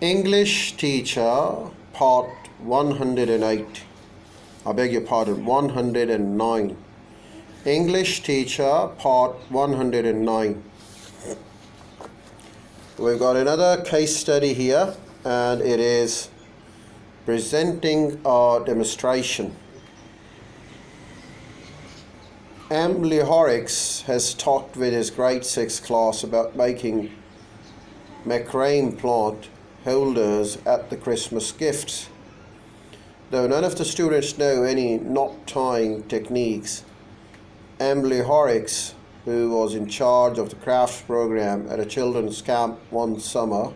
English teacher, part 108. I beg your pardon, 109. English teacher, part 109. We've got another case study here, and it is presenting a demonstration. M. Lee Horrocks has talked with his grade 6 class about making macrame plant holders at the Christmas gifts. Though none of the students know any knot tying techniques, M. Lee Horrocks, who was in charge of the crafts program at a children's camp one summer,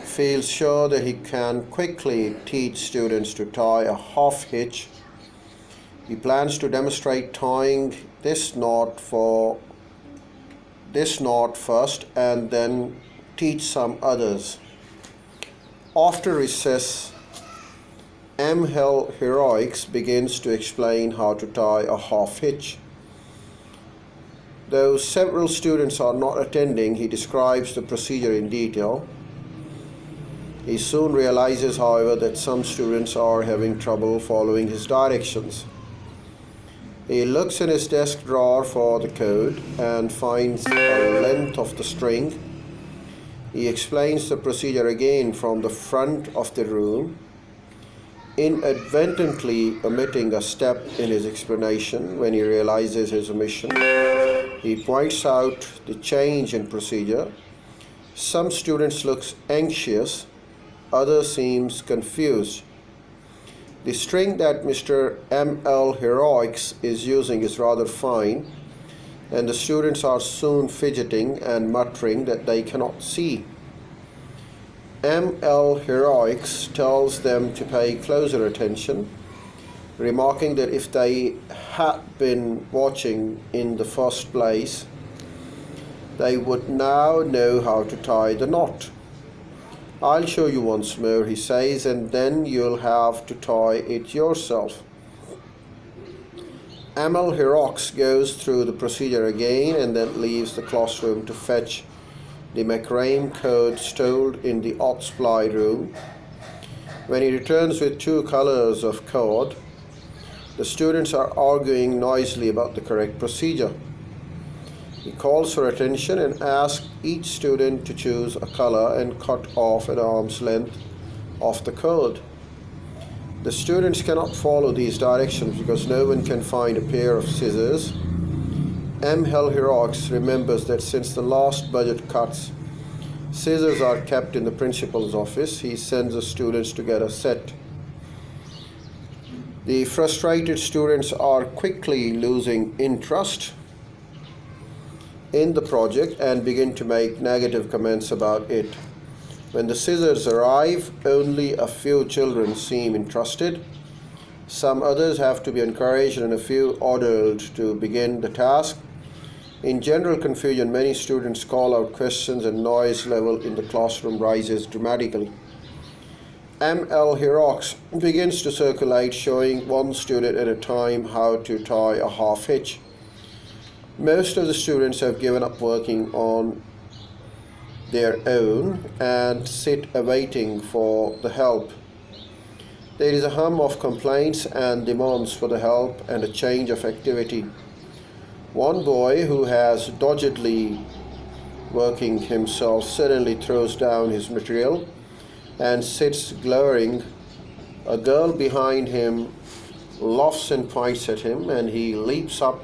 feels sure that he can quickly teach students to tie a half hitch. He plans to demonstrate tying this knot first and then teach some others. After recess, M. L. Horrocks begins to explain how to tie a half hitch. Though several students are not attending, he describes the procedure in detail. He soon realizes, however, that some students are having trouble following his directions. He looks in his desk drawer for the code and finds the length of the string. He explains the procedure again from the front of the room, inadvertently omitting a step in his explanation. When he realizes his omission, he points out the change in procedure. Some students look anxious, others seem confused. The string that Mr. M. L. Horrocks is using is rather fine, and the students are soon fidgeting and muttering that they cannot see. M. L. Horrocks tells them to pay closer attention, remarking that if they had been watching in the first place, they would now know how to tie the knot. "I'll show you once more," he says, "and then you'll have to tie it yourself." M. L. Horrocks goes through the procedure again and then leaves the classroom to fetch the macrame cord stored in the art supply room. When he returns with 2 colors of cord, the students are arguing noisily about the correct procedure. He calls for attention and asks each student to choose a color and cut off an arm's length of the cord. The students cannot follow these directions because no one can find a pair of scissors. M. L. Horrocks remembers that since the last budget cuts, scissors are kept in the principal's office. He sends the students to get a set. The frustrated students are quickly losing interest in the project and begin to make negative comments about it. When the scissors arrive, only a few children seem interested. Some others have to be encouraged and a few ordered to begin the task. In general confusion, many students call out questions and noise level in the classroom rises dramatically. M. L. Horrocks begins to circulate, showing one student at a time how to tie a half hitch. Most of the students have given up working on their own and sit awaiting for the help. There is a hum of complaints and demands for the help and a change of activity. One boy, who has doggedly working himself, suddenly throws down his material and sits glowering. A girl behind him laughs and points at him, and he leaps up,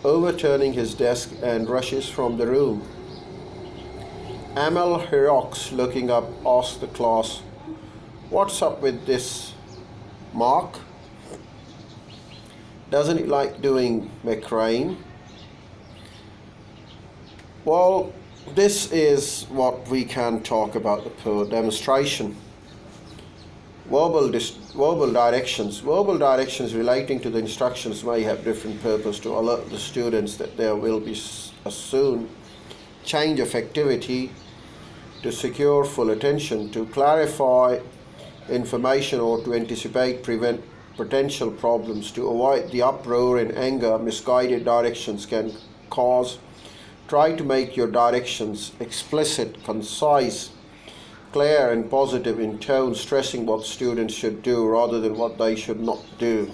overturning his desk, and rushes from the room. M. L. Horrocks, looking up, asks the class, "What's up with this, Mark? Doesn't he like doing macrame?" Well, this is what we can talk about the demonstration. Verbal directions. Verbal directions relating to the instructions may have different purpose to alert the students that there will be a soon change of activity, to secure full attention, to clarify information, or to anticipate, prevent potential problems, to avoid the uproar and anger misguided directions can cause. Try to make your directions explicit, concise, clear and positive in tone, stressing what students should do rather than what they should not do.